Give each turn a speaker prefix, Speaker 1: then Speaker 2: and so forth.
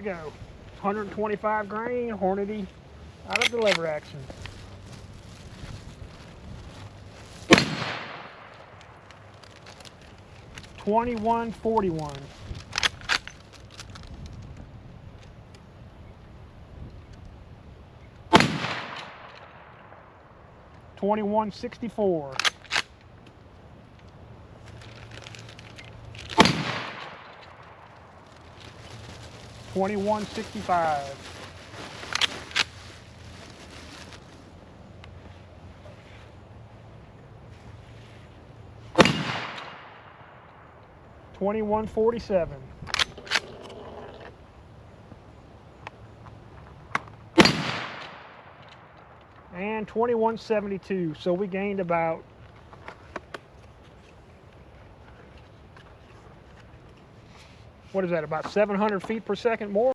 Speaker 1: we go. 125 grain Hornady out of the lever action. $21.41. $21.64. $21.65. $21.47. And $21.72. So we gained about what is that, about 700 feet per second more?